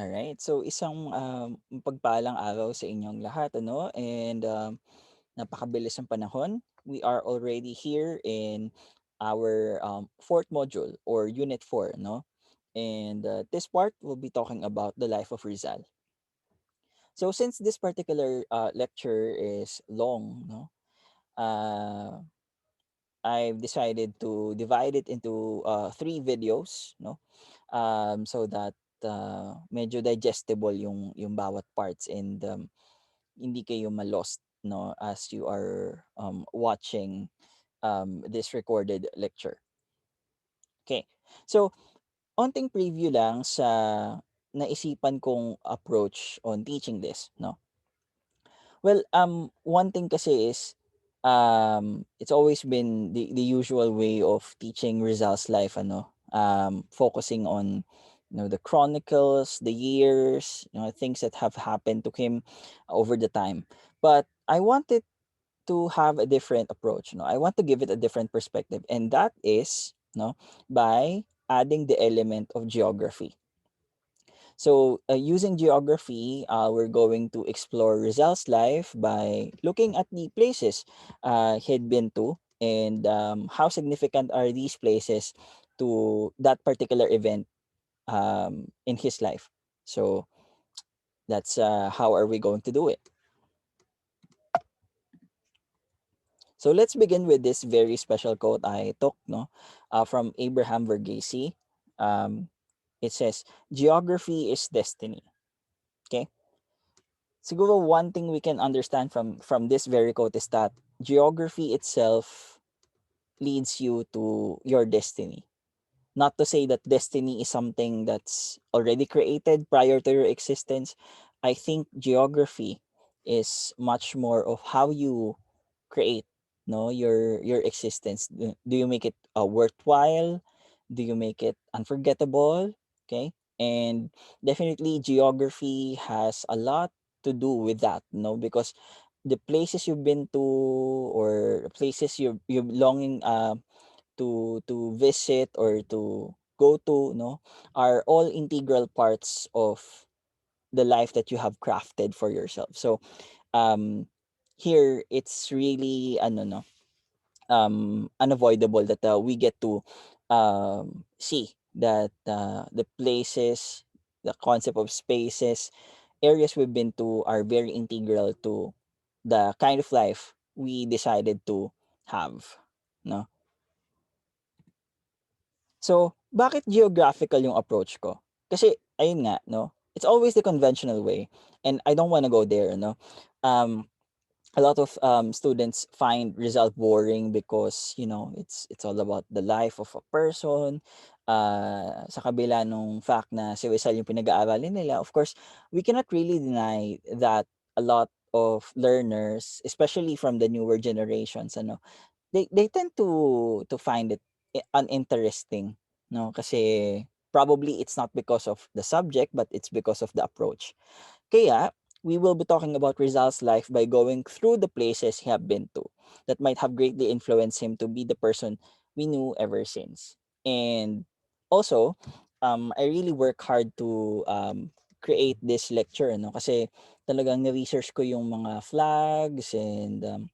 Alright, so isang pagpalang araw sa inyong lahat, ano, and napakabilis ng panahon. We are already here in our fourth module or unit 4, no? And this part will be talking about the life of Rizal. So since this particular lecture is long, no, uh, I've decided to divide it into three videos, no, so that medyo digestible yung bawat parts and hindi kayo ma-lost, no, as you are watching this recorded lecture. Okay. So, onting preview lang sa naisipan kong approach on teaching this, no. Well, one thing kasi is it's always been the usual way of teaching Rizal's life, ano, focusing on the chronicles, the years, things that have happened to him over the time. But I wanted to have a different approach, I want to give it a different perspective, and that is, by adding the element of geography. So, using geography, we're going to explore Rizal's life by looking at the places he'd been to and how significant are these places to that particular event in his life. So, that's how are we going to do it. So, let's begin with this very special quote I took, from Abraham Verghese. Um, it says, "Geography is destiny." Okay. Siguro one thing we can understand from this very quote is that geography itself leads you to your destiny. Not to say that destiny is something that's already created prior to your existence. I think geography is much more of how you create, no, your existence. Do you make it worthwhile? Do you make it unforgettable? Okay, and definitely geography has a lot to do with that, because the places you've been to or places you're longing to visit or to go to, are all integral parts of the life that you have crafted for yourself. So um here it's really ano, no, unavoidable that we get to see that the places, the concept of spaces, areas we've been to are very integral to the kind of life we decided to have, no. So, bakit geographical yung approach ko? Kasi ayun nga, no, it's always the conventional way and I don't wanna go there, no. Um, a lot of students find result boring because, it's all about the life of a person. Sa kabila nung fact na si Rizal yung pinag-aaralin nila, of course, we cannot really deny that a lot of learners, especially from the newer generations, they tend to find it uninteresting, no, kasi probably it's not because of the subject but it's because of the approach. Kaya we will be talking about Rizal's life by going through the places he have been to that might have greatly influenced him to be the person we knew ever since. And also, I really work hard to create this lecture, no, kasi talagang ni-research ko yung mga flags and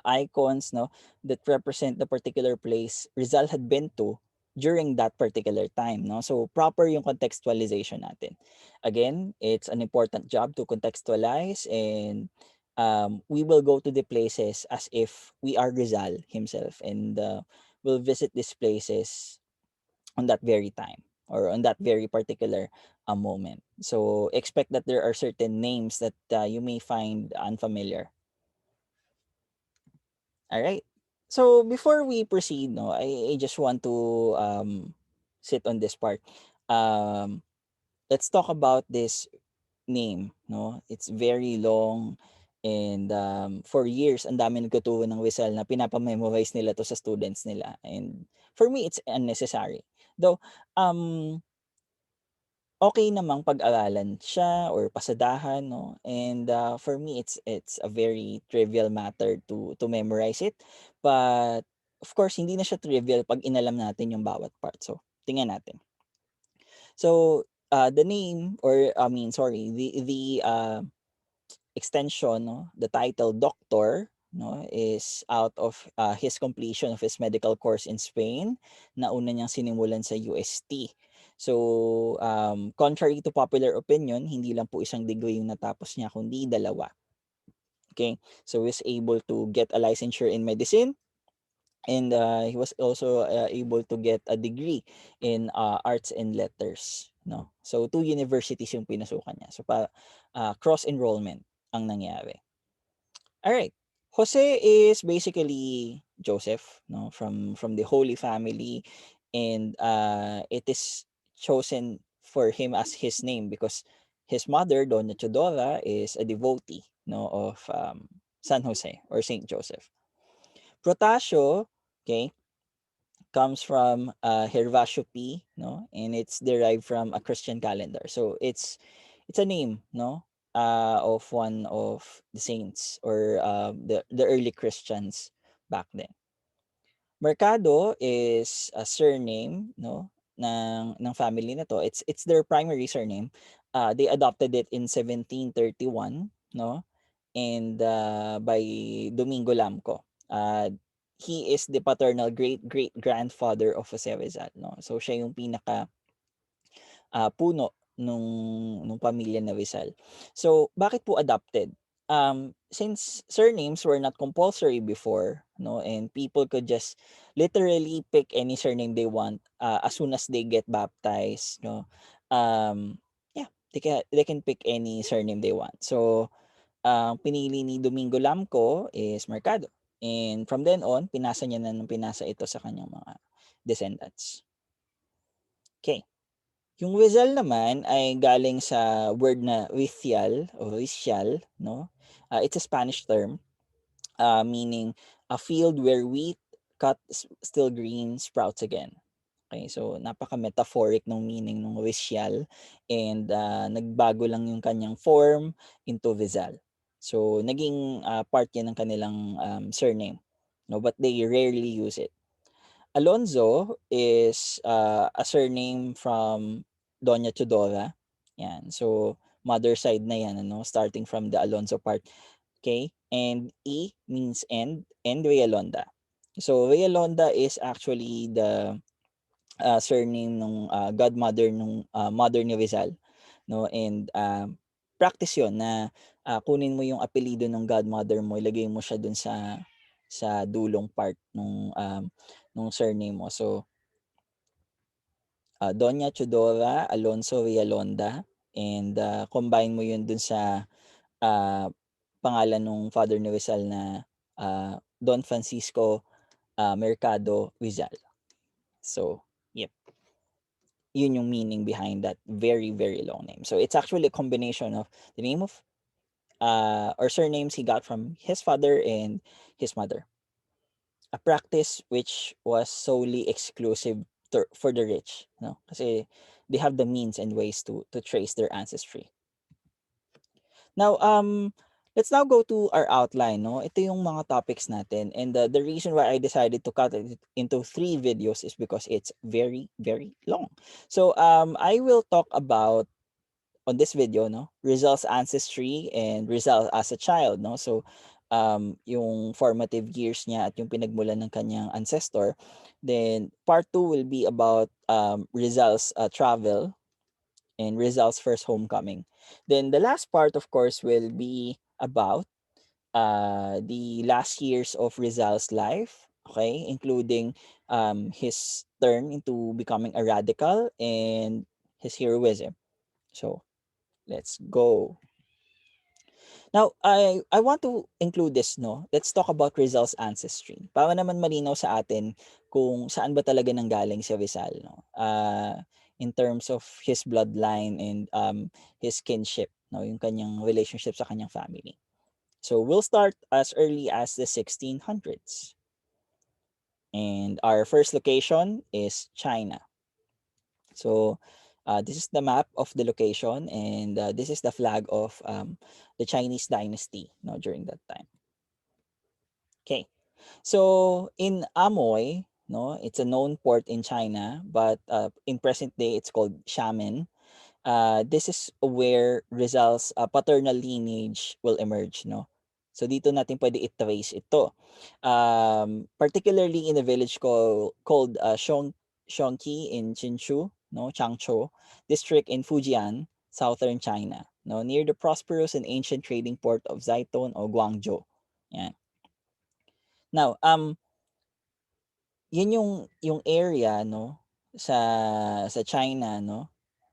icons, no, that represent the particular place Rizal had been to during that particular time, no. So proper yung contextualization natin. Again, it's an important job to contextualize and we will go to the places as if we are Rizal himself and we'll visit these places on that very time or on that very particular moment. So expect that there are certain names that you may find unfamiliar. All right. So before we proceed, no, I just want to sit on this part. Um, let's talk about this name, no. It's very long and for years ang dami nagtuturo ng Rizal na pinapa-memorize nila to sa students nila and for me it's unnecessary. Though okay namang pag-aralan siya or pasadahan, 'no, and for me it's a very trivial matter to memorize it. But of course hindi na siya trivial 'pag inalam natin yung bawat part. So tingnan natin. So the name, or I mean, sorry, the extension, no, the title doctor, no, is out of his completion of his medical course in Spain na una niyang sinimulan sa UST. So, contrary to popular opinion, hindi lang po isang degree yung natapos niya, kundi dalawa. Okay? So, he was able to get a licensure in medicine, and he was also able to get a degree in arts and letters, no. So two universities yung pinasukan niya, so cross enrollment ang nangyari. All right, Jose is basically Joseph, no, from the Holy Family, and it is chosen for him as his name because his mother, Dona Chodora, is a devotee, no, of San Jose or Saint Joseph. Protasio, okay, comes from Hervasio P, no, and it's derived from a Christian calendar. So it's a name, no, of one of the saints, or the early Christians back then. Mercado is a surname, no, ng family na to. It's their primary surname. They adopted it in 1731, no, and by Domingo Lamco. He is the paternal great great grandfather of Jose Rizal, no. So siya yung pinaka puno nung pamilya na Rizal. So, bakit po adopted? Since surnames were not compulsory before, no, and people could just literally pick any surname they want as soon as they get baptized, no. Yeah, they can pick any surname they want. So, pinili ni Domingo Lamco is Mercado. And from then on, pinasa niya na ng pinasa ito sa kanyang mga descendants. Okay. Yung Rizal naman ay galing sa word na Rizal o Rizal, no? It's a Spanish term, meaning a field where wheat cut still green sprouts again. Okay, so napaka-metaphoric ng meaning ng Rizal, and nagbago lang yung kanyang form into Rizal. So naging part yan ng kanilang surname, no? But they rarely use it. Alonzo is a surname from Doña Tudora. Yan. So, mother side na yan, ano, starting from the Alonzo part. Okay? And E means and Realonda. So, Realonda is actually the surname ng godmother nung mother ni Rizal, no? And practice 'yon na kunin mo yung apelyido ng godmother mo, ilagay mo siya dun sa dulong part nung surname mo. So, Doña Chodora Alonso Villalonda, and combine mo yun dun sa ah, pangalan nung father ni Rizal na Don Francisco Mercado Rizal. So, yep, yun yung meaning behind that very, very long name. So, it's actually a combination of the name of or surnames he got from his father and his mother. A practice which was solely exclusive for the rich, no? Kasi they have the means and ways to trace their ancestry. Now, let's now go to our outline, no? Ito yung mga topics natin, and the reason why I decided to cut it into 3 videos is because it's very, very long. So, I will talk about on this video, no, Rizal's ancestry and Rizal as a child, no. So, yung formative years niya at yung pinagmulan ng kanyang ancestor. Then part 2 will be about Rizal's travel and Rizal's first homecoming. Then the last part, of course, will be about the last years of Rizal's life, okay, including his turn into becoming a radical and his heroism. So, let's go. Now, I want to include this, no? Let's talk about Rizal's ancestry. Para naman malinaw sa atin kung saan ba talaga nanggaling si Rizal, no? In terms of his bloodline and his kinship, no? Yung kanyang relationship sa kanyang family. So, we'll start as early as the 1600s. And our first location is China. So, this is the map of the location, and this is the flag of the Chinese dynasty, no, during that time. Okay, so in Amoy, no, it's a known port in China, but in present day it's called Xiamen. this is where Rizal's paternal lineage will emerge, no? So dito natin pwede i-trace ito. Particularly in a village called Shongqi in Chinshu, no, Changzhou district in Fujian, southern China, no, near the prosperous and ancient trading port of Zaiton o Guangzhou. Yan. Now, 'yun yung area 'no, sa sa China 'no,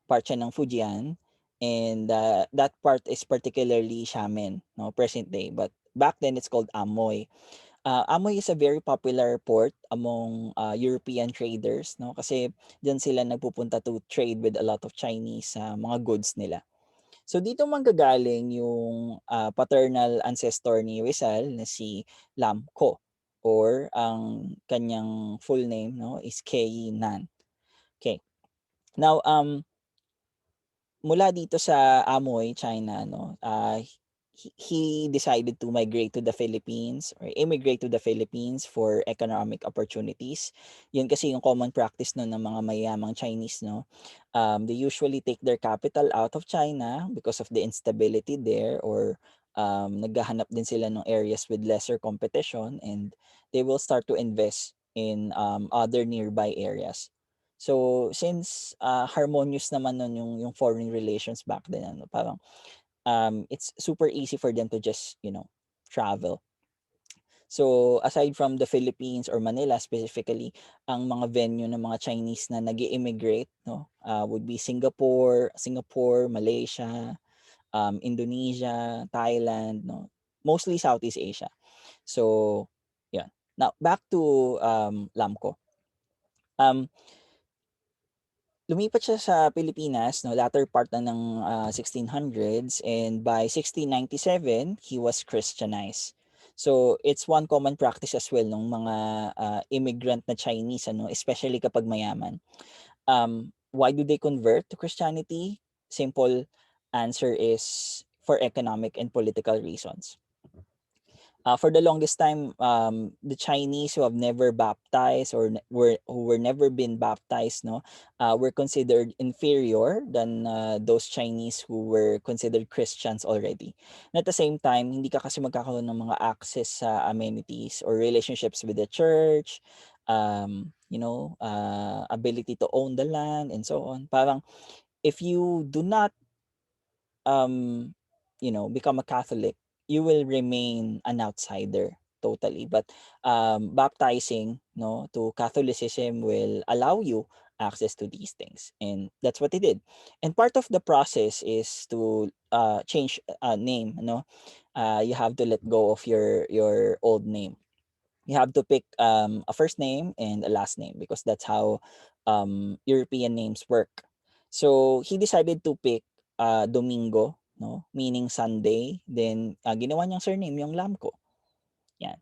part siya ng Fujian and, that part is particularly Xiamen 'no, present day, but back then it's called Amoy. Amoy is a very popular port among, European traders 'no, kasi diyan sila nagpupunta to trade with a lot of Chinese, mga goods nila. So dito manggagaling yung, paternal ancestor ni Rizal na si Lam Ko or ang kanyang full name 'no is Kei Nan. Okay. Now, mula dito sa Amoy, China 'no, he decided to migrate to the Philippines or immigrate to the Philippines for economic opportunities. 'Yun kasi yung common practice nun ng mga mayayamang Chinese 'no. They usually take their capital out of China because of the instability there or, naghahanap din sila ng areas with lesser competition and they will start to invest in, other nearby areas. So, since, harmonious naman nun yung foreign relations back then ano, parang, it's super easy for them to just, travel. So, aside from the Philippines or Manila specifically, ang mga venue ng mga Chinese na nag-i-immigrate 'no, would be Singapore, Malaysia, Indonesia, Thailand 'no, mostly Southeast Asia. So, 'yun. Now back to, Lamco. Um Lumipat siya sa Pilipinas 'no, latter part na ng, 1600s and by 1697 he was Christianized. So, it's one common practice as well nung mga, immigrant na Chinese ano, especially kapag mayaman. Why do they convert to Christianity? Simple answer is for economic and political reasons. For the longest time, the Chinese who have never baptized or who were never been baptized, no, were considered inferior than those Chinese who were considered Christians already. And at the same time, hindi ka kasi magkakaroon ng mga access sa amenities or relationships with the church, ability to own the land and so on. Parang if you do not um, become a Catholic, you will remain an outsider totally. But baptizing, no, to Catholicism will allow you access to these things, and that's what he did. And part of the process is to change name. No, you have to let go of your old name. You have to pick a first name and a last name because that's how European names work. So he decided to pick Domingo, no, meaning Sunday. Then ginawa niyang surname yung Lamco. Yan.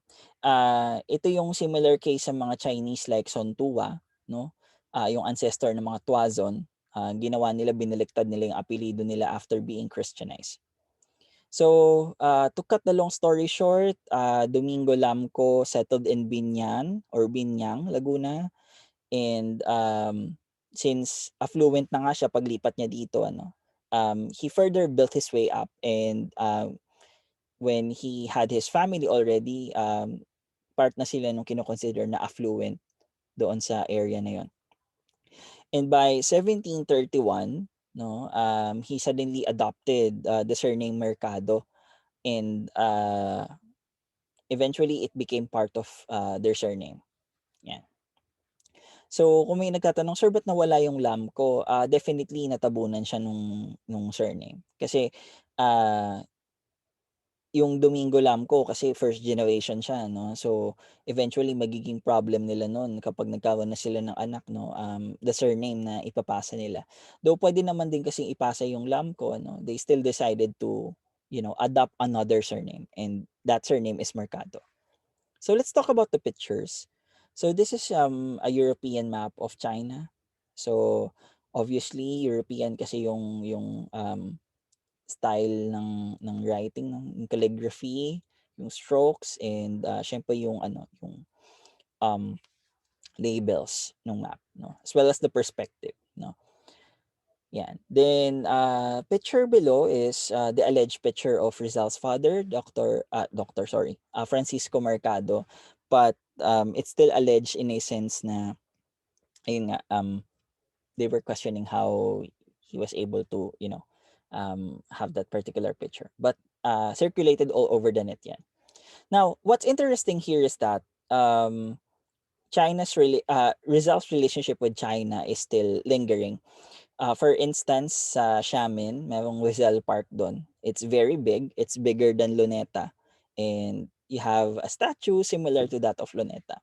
Ito yung similar case sa mga Chinese like Son Tua, no? Yung ancestor ng mga Tuazon, ginawa nila, binaliktad nila yung apelyido nila after being Christianized. So, to cut the long story short, Domingo Lamco settled in Binyan or Binyang, Laguna. And since affluent na nga siya paglipat niya dito, ano, he further built his way up. And when he had his family already, part na sila nung kinoconsider na affluent doon sa area na yon. And by 1731, no, he suddenly adopted the surname Mercado and eventually it became part of their surname. Yan. So kung may nagtatanong, "Sir, ba't nawala yung lam ko?" Definitely natabunan siya nung surname. Kasi ah, yung Domingo lam ko kasi first generation siya 'no. So eventually magiging problem nila nun kapag nagkaroon na sila ng anak 'no, the surname na ipapasa nila. Though puwede naman din kasing ipasa yung lam ko ano, they still decided to, adopt another surname and that surname is Mercado. So let's talk about the pictures. So this is a European map of China. So obviously European kasi yung style ng writing, ng calligraphy, yung strokes and syempre yung ano, yung um labels ng map, no? As well as the perspective, no? Yan. Then, picture below is the alleged picture of Rizal's father, Francisco Mercado. But it's still alleged in a sense na, ayun nga, they were questioning how he was able to, have that particular picture. But circulated all over the net yan. Now, what's interesting here is that um, Rizal's relationship with China is still lingering. For instance, sa Xiamen, merong Rizal Park doon. It's very big. It's bigger than Luneta. And you have a statue similar to that of Luneta.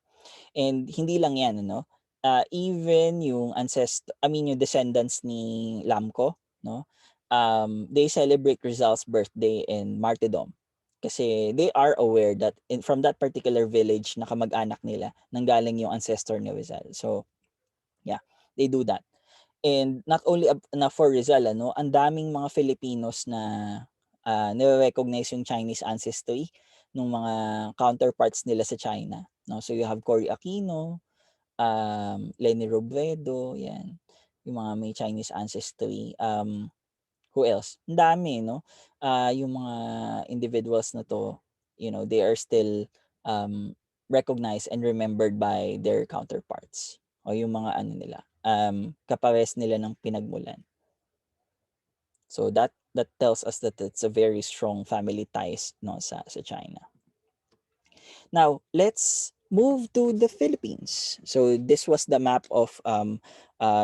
And hindi lang yan, ano? Even yung yung descendants ni Lamco, no? They celebrate Rizal's birthday in martyrdom. Kasi they are aware that from that particular village na kamag-anak nila, nanggaling yung ancestor ni Rizal. So, yeah, they do that. And not only na for Rizal, ano, ang daming mga Filipinos na nire-recognize yung Chinese ancestry ng mga counterparts nila sa China. No? So you have Cory Aquino, Leni Robredo, yan. Yung mga may Chinese ancestry. Who else? Ang dami, no? Yung mga individuals na to, they are still recognized and remembered by their counterparts. O yung mga ano nila, kapares nila ng pinagmulan. So that tells us that it's a very strong family ties, no, sa China. Now, let's move to the Philippines. So this was the map of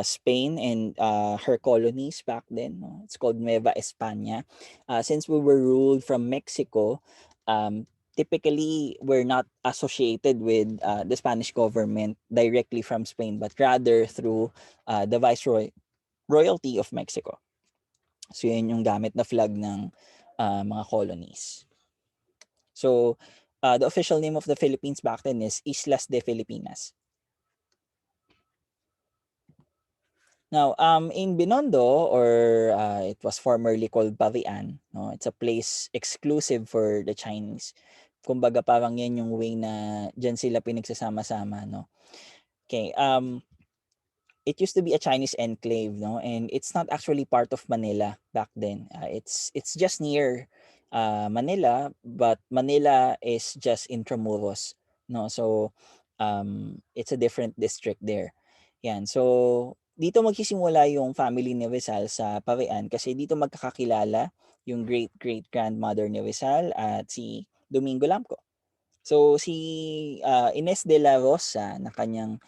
Spain and her colonies back then. No? It's called Nueva España. Since we were ruled from Mexico, typically we're not associated with the Spanish government directly from Spain, but rather through the royalty of Mexico. So yun yung gamit na flag ng mga colonies. So, the official name of the Philippines back then is Islas de Filipinas. Now, in Binondo, or it was formerly called Bavian, no? It's a place exclusive for the Chinese. Kumbaga parang yan yung way na dyan sila pinagsasama-sama, no? Okay, it used to be a Chinese enclave, no, and it's not actually part of Manila back then. It's just near Manila, but Manila is just intramuros, no. So it's a different district there. Yan. So dito magsisimula yung family ni Rizal sa Parean kasi dito magkakakilala yung great great grandmother ni Rizal at si Domingo Lamco. So si Ines de la Rosa na kanyang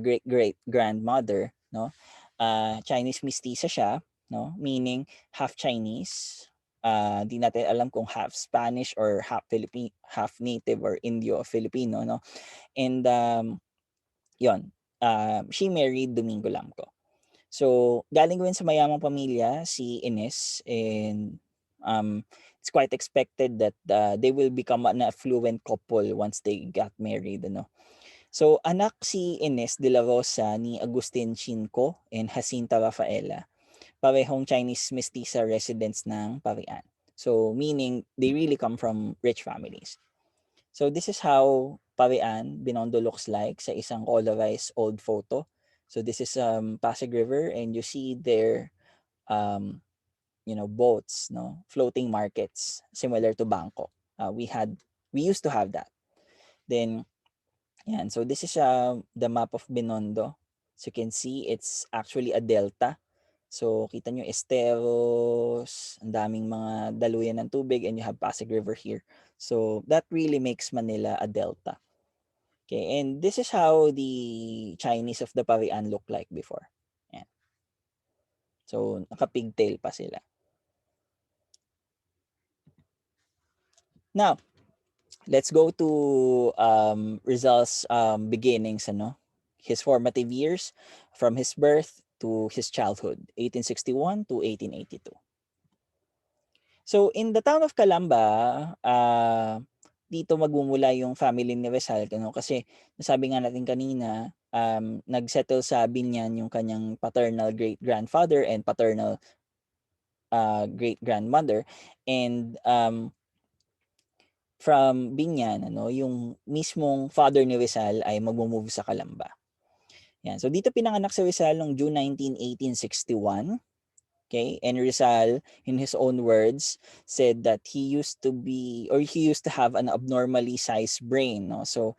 great great grandmother, no? Chinese mestiza siya, no? Meaning half Chinese. Di natin alam kung half Spanish or half Philippine, half native or Indio Filipino, no? And yon. She married Domingo Lamco. So, galing din sa mayamang pamilya si Ines, and it's quite expected that they will become an affluent couple once they got married, ano. So, anak si Ines de la Rosa ni Agustin Chinco and Jacinta Rafaela. Parehong Chinese mestiza residents ng Parian. So, meaning they really come from rich families. So, this is how Parian, Binondo looks like sa isang colorized old photo. So, this is Pasig River, and you see there um, boats, no, floating markets similar to Bangkok. We used to have that. Then, yan. So this is the map of Binondo. So you can see it's actually a delta. So kita nyo esteros, ang daming mga daluyan ng tubig, and you have Pasig River here. So that really makes Manila a delta. Okay, and this is how the Chinese of the Parian look like before. Yan. So naka-pigtail pa sila. Now, let's go to Rizal's beginnings, ano? His formative years from his birth to his childhood, 1861 to 1882. So in the town of Calamba, dito magmumula yung family ni Rizal, ano? Kasi nasabi nga natin kanina, nagsettle sa Binyan yung kanyang paternal great-grandfather and paternal great-grandmother, and from Binyan, ano, yung mismong father ni Rizal ay magmo-move sa Calamba. Yan. So dito pinanganak si Rizal noong June 19, 1861. Okay, and Rizal, in his own words, said that he used to be or he used to have an abnormally sized brain, no? So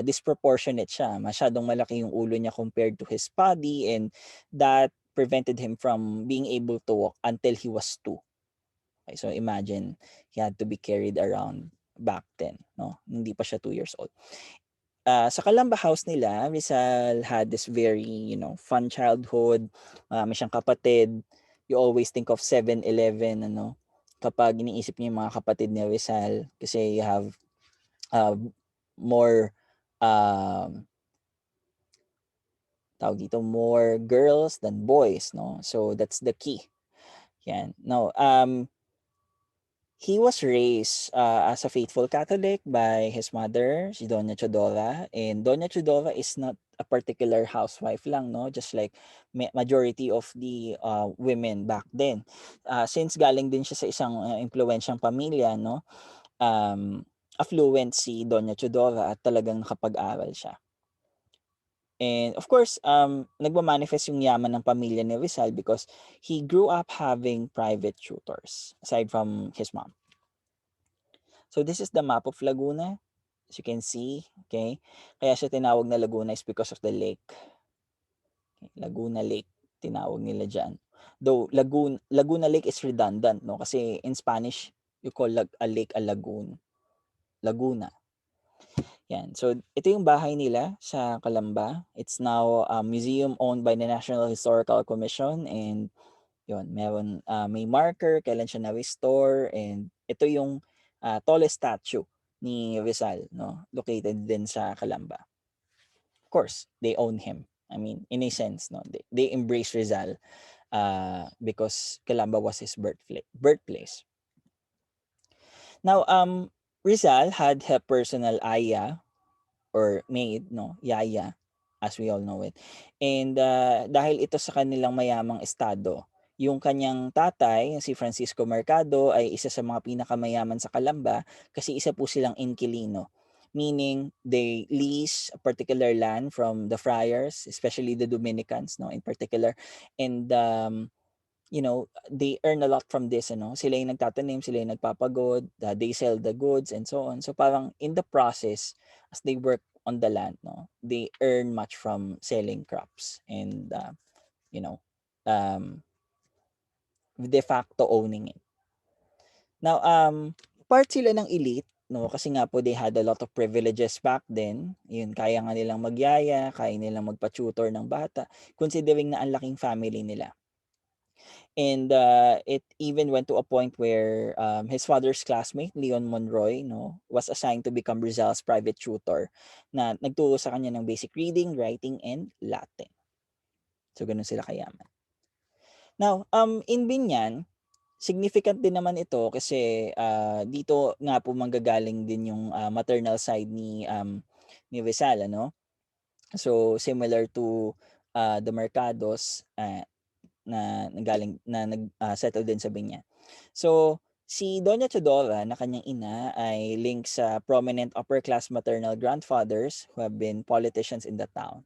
disproportionate siya. Masyadong malaki yung ulo niya compared to his body, and that prevented him from being able to walk until he was 2. Okay, so imagine he had to be carried around back then, no? Hindi pa siya 2 years old. Sa Calamba house nila, Rizal had this very, fun childhood. Marami siyang kapatid. You always think of 7-Eleven, ano, kapag iniisip niyo yung mga kapatid ni Rizal kasi you have uh, more um tawag dito, more girls than boys, no? So that's the key. Yan. Now, he was raised as a faithful Catholic by his mother, si Doña Chodora. And Doña Chodora is not a particular housewife lang, no? Just like majority of the women back then. Since galing din siya sa isang impluwensyang pamilya, no? Affluent si Doña Chodora at talagang nakapag-aral siya. And of course, nagma-manifest yung yaman ng pamilya ni Rizal because he grew up having private tutors aside from his mom. So this is the map of Laguna. As you can see, okay? Kaya siya tinawag na Laguna is because of the lake. Okay? Laguna Lake, tinawag nila dyan. Though Laguna Lake is redundant, no? Kasi in Spanish, you call a lake a lagoon. Laguna. Yan. So ito yung bahay nila sa Calamba. It's now a museum owned by the National Historical Commission, and yun, may marker kailan siya na-restore, and ito yung tallest statue ni Rizal, no? Located din sa Calamba. Of course, they own him. I mean, in a sense, no? They embrace Rizal because Calamba was his birthplace. Now, Rizal had her personal aya or maid, no? Yaya, as we all know it. And dahil ito sa kanilang mayamang estado, yung kanyang tatay, si Francisco Mercado, ay isa sa mga pinakamayaman sa Calamba kasi isa po silang inquilino. Meaning, they lease a particular land from the friars, especially the Dominicans, no, in particular. And they earn a lot from this, ano. Sila yung nagtatanim, sila yung nagpapagod, they sell the goods and so on. So parang in the process, as they work on the land, no, they earn much from selling crops and you know, um, de facto owning it. Now, part sila ng elite, no, kasi nga po they had a lot of privileges back then. Yun, kaya nga nilang magyaya, kaya nilang magpa-tutor ng bata, considering na ang laking family nila. And it even went to a point where his father's classmate, Leon Monroy, no, was assigned to become Rizal's private tutor na nagturo sa kanya ng basic reading, writing, and Latin. So, ganun sila kayaman. Now, in Binyan, significant din naman ito kasi dito nga po manggagaling din yung maternal side ni Rizal, ano? So, similar to the Mercados, na nag-settle din sa Binyan. So, si Doña Chodora na kanyang ina ay linked sa prominent upper-class maternal grandfathers who have been politicians in the town.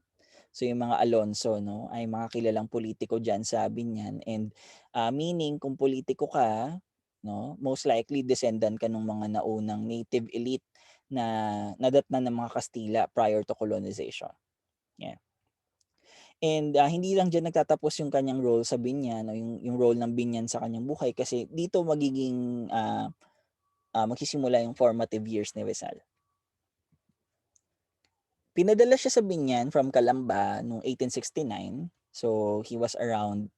So, yung mga Alonso, no, ay mga kilalang politiko dyan sa Binyan, and meaning kung politiko ka, no, most likely descendant ka ng mga naunang native elite na nadatnan ng mga Kastila prior to colonization. Yeah. And hindi lang diyan nagtatapos yung kanyang role sa Binyan o yung role ng Binyan sa kanyang buhay, kasi dito magsisimula yung formative years ni Rizal. Pinadala siya sa Binyan from Calamba noong 1869. So he was around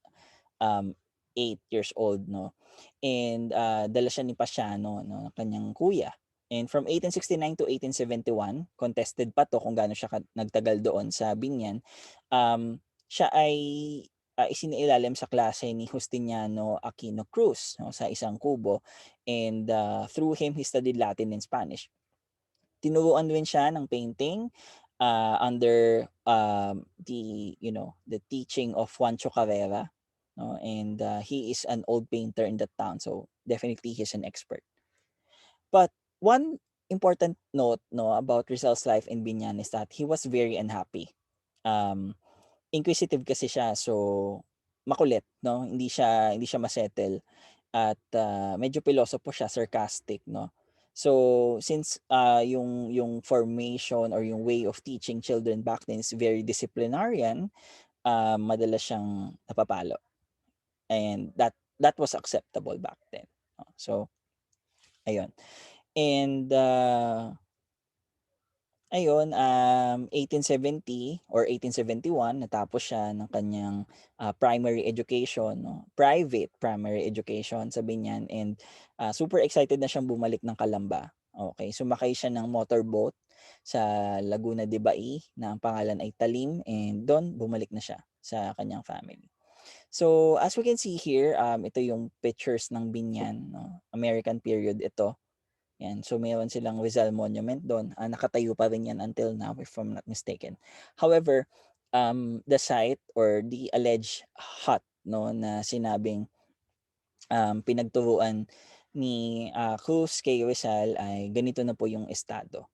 8 years old, no. And dala siya ni Pasiano, no, kanyang kuya. And from 1869 to 1871, contested pa to kung gaano siya nagtagal doon sa Binyan. Siya ay isinailalim sa klase ni Justiniano Aquino Cruz, no, sa isang kubo. And through him, he studied Latin and Spanish. Tinuruan din siya ng painting under the teaching of Juancho Carrera, no? And he is an old painter in the town, so definitely he's an expert. But one important note, no, about Rizal's life in Binyan is that he was very unhappy. Inquisitive kasi siya, so makulit 'no, hindi siya ma-settle at, medyo pilosopo siya, sarcastic 'no. So, since, yung formation or yung way of teaching children back then is very disciplinarian, madalas siyang napapalo and that was acceptable back then, no. So, ayun and, ayun, 1870 or 1871 natapos siya ng kanyang, primary education 'no, private primary education sabi niyan and, super excited na siyang bumalik ng Calamba. Okay, sumakay siya ng motorboat sa Laguna de Bai na ang pangalan ay Talim and dun bumalik na siya sa kanyang family. So, as we can see here, ito yung pictures ng Binyan 'no, American period ito. Yan, so meron silang Rizal Monument dun, nakatayo pa rin yan until now if I'm not mistaken. However, the site or the alleged hut 'no, na sinabing, pinagturuan ni, Cruz kay Rizal ay ganito na po yung estado.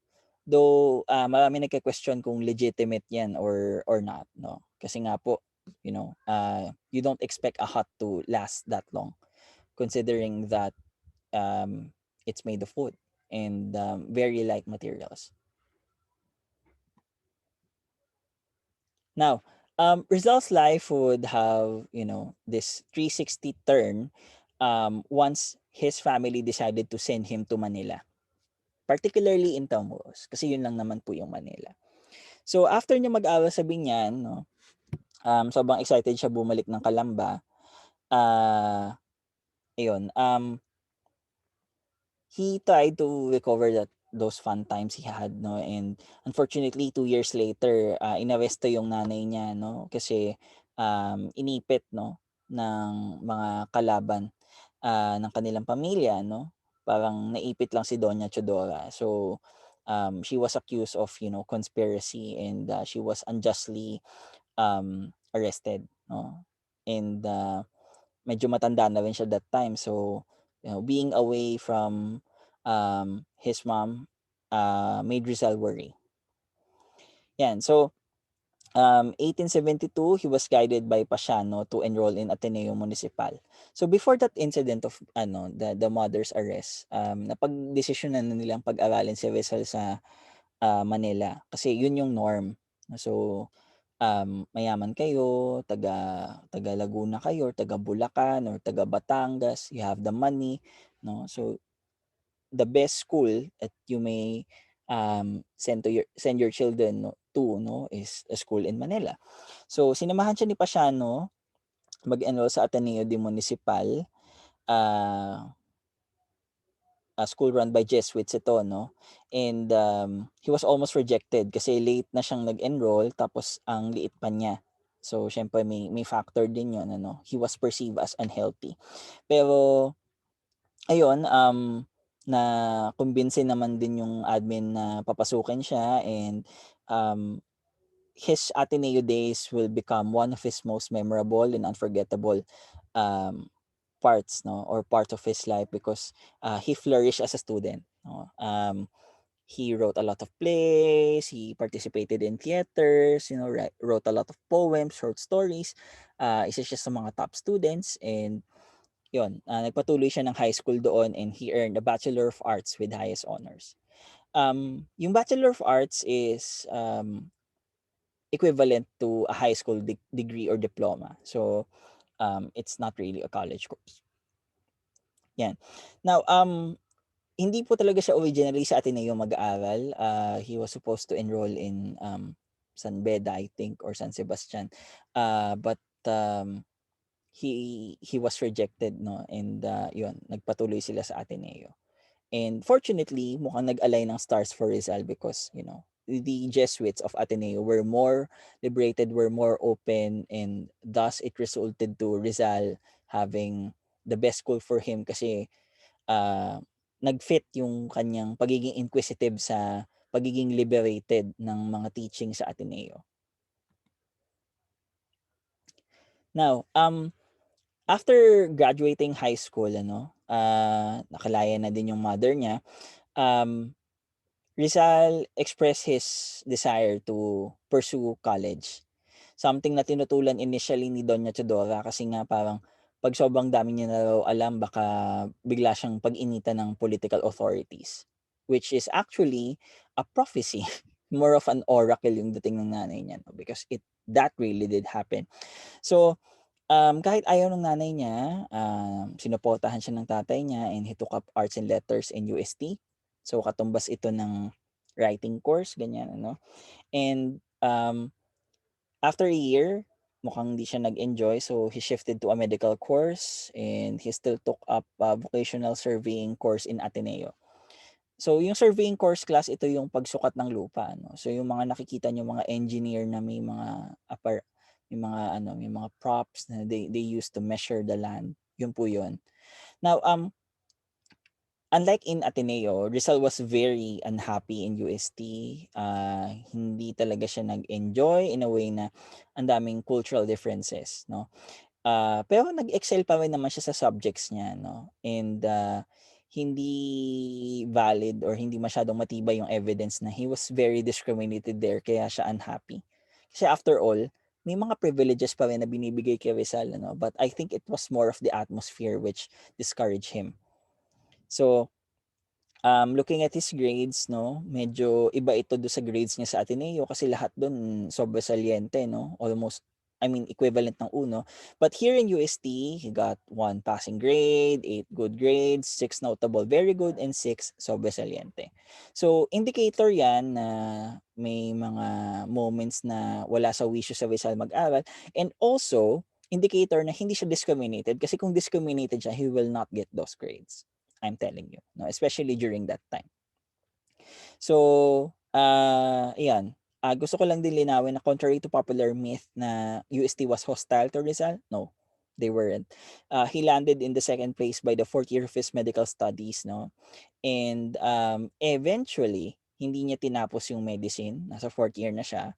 Though, maraming nagke-question kung legitimate yan or not 'no, kasi nga po, you don't expect a hut to last that long considering that it's made of wood and very light materials. Now, Rizal's life would have, this 360 turn once his family decided to send him to Manila, particularly in Tamuros, kasi yun lang naman po yung Manila. So, after niya mag-aral sa Binyan, no, sobrang excited siya bumalik ng Calamba. Ayun, he tried to recover those fun times he had 'no and unfortunately 2 years later, inaresto yung nanay niya 'no kasi, inipit 'no ng mga kalaban, ng kanilang pamilya 'no. Parang naipit lang si Doña Chodora. So, she was accused of, conspiracy and, she was unjustly, arrested 'no. And, medyo matanda na rin siya that time. So, being away from, his mom, made Rizal worry. Yan. So, 1872, he was guided by Pasiano to enroll in Ateneo Municipal. So, before that incident of the mother's arrest, napagdesisyonan na nilang pag-aralin si Rizal sa, Manila kasi yun yung norm. So, mayaman kayo, taga Laguna kayo or taga Bulacan or taga Batangas, you have the money, 'no. So, the best school that you may, send your children 'no to 'no, is a school in Manila. So, sinamahan siya ni Pasiano mag-enroll sa Ateneo de Municipal, ah a school run by Jesuits ito 'no, and, he was almost rejected kasi late na siyang nag-enroll tapos ang liit pa niya. So siyempre may factor din 'yun ano, he was perceived as unhealthy. Pero ayun, nakumbinsi naman din yung admin na papasukin siya and, um, his Ateneo days will become one of his most memorable and unforgettable, um, parts 'no or part of his life because, he flourished as a student 'no. He wrote a lot of plays, he participated in theaters, wrote a lot of poems, short stories. Isa siya sa mga top students and 'yun, nagpatuloy siya ng high school doon and he earned a Bachelor of Arts with highest honors. Yung Bachelor of Arts is, equivalent to a high school degree or diploma. So, it's not really a college course. Yan. Now, hindi po talaga siya originally sa Ateneo mag-aaral. He was supposed to enroll in, San Beda, I think, or San Sebastian. But, he was rejected 'no and, 'yun nagpatuloy sila sa Ateneo. And fortunately, mukhang nag-align ng stars for Rizal because, the Jesuits of Ateneo were more liberated, were more open, and thus it resulted to Rizal having the best school for him kasi, ah, nag-fit yung kanyang pagiging inquisitive sa pagiging liberated ng mga teaching sa Ateneo. Now, after graduating high school nakalaya na din yung mother niya, um Rizal expressed his desire to pursue college. something na tinutulan initially ni Doña Chodora kasi nga parang 'pag sobrang dami niya na raw alam baka bigla siyang pag-initan ng political authorities, which is actually a prophecy. More of an oracle yung dating ng nanay niya 'no, because that really did happen. So, kahit ayaw ng nanay niya, sinuportahan siya ng tatay niya and he took up arts and letters in UST. So, katumbas ito ng writing course, ganyan ano. And, after a year, mukhang hindi siya nag-enjoy so he shifted to a medical course and he still took up a vocational surveying course in Ateneo. So yung surveying course class, ito yung pagsukat ng lupa, no? So yung mga nakikita niyo mga engineer na may mga may mga may mga props na they use to measure the land, yun po yun. Now, unlike in Ateneo, Rizal was very unhappy in UST. Hindi talaga siya nag-enjoy in a way na ang daming cultural differences, no? Pero nag-excel pa rin naman siya sa subjects niya, no? And hindi valid or hindi masyadong matibay yung evidence na he was very discriminated there kaya siya unhappy. Kasi after all, may mga privileges pa rin na binibigay kay Rizal, ano? But I think it was more of the atmosphere which discouraged him. So, looking at his grades 'no, medyo iba ito do sa grades niya sa Ateneo kasi lahat dun sobresaliente 'no, almost I mean equivalent ng uno. But here in UST, he got 1 passing grade, 8 good grades, 6 notable very good, and 6 sobresaliente. So indicator 'yan na may mga moments na wala sa wisyo sa Rizal mag-aral, and also indicator na hindi siya discriminated kasi kung discriminated siya, he will not get those grades. I'm telling you, no, especially during that time. So, ayan. Gusto ko lang din linawin na contrary to popular myth na UST was hostile to Rizal, no, they weren't. He landed in the second place by the fourth year of his medical studies, no, and eventually hindi niya tinapos yung medicine, nasa fourth year na siya,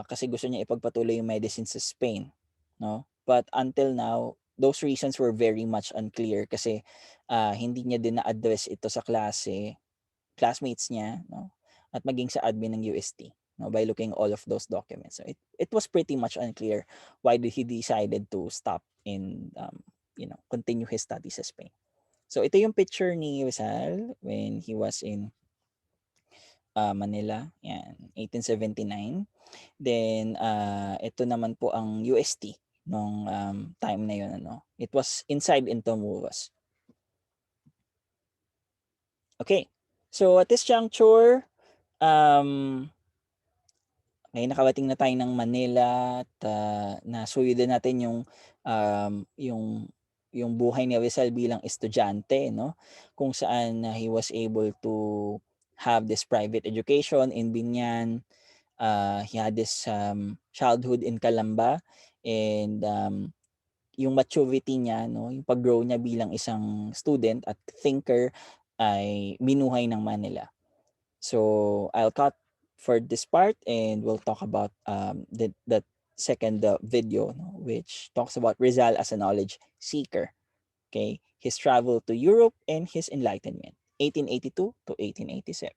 kasi gusto niya ipagpatuloy yung medicine sa Spain, no? But until now, those reasons were very much unclear kasi hindi niya din na-address ito sa classmates niya, no? At maging sa admin ng UST, no? By looking all of those documents. So it was pretty much unclear why did he decided to stop and continue his studies sa Spain. So ito yung picture ni Rizal when he was in Manila, yan, 1879. Then, ito naman po ang UST nung time na yun, ano. It was inside Intramuros. Okay. So, at this juncture, ngayon nakarating na tayo ng Manila at nasuyo din natin um, yung yung buhay ni Rizal bilang estudyante, no? Kung saan he was able to have this private education in Binyan. He had this childhood in Calamba, and yung maturity niya, no, yung pag-grow niya bilang isang student at thinker ay binuhay ng Manila. So I'll cut for this part and we'll talk about the second video, no, which talks about Rizal as a knowledge seeker. Okay, his travel to Europe and his enlightenment, 1882 to 1887.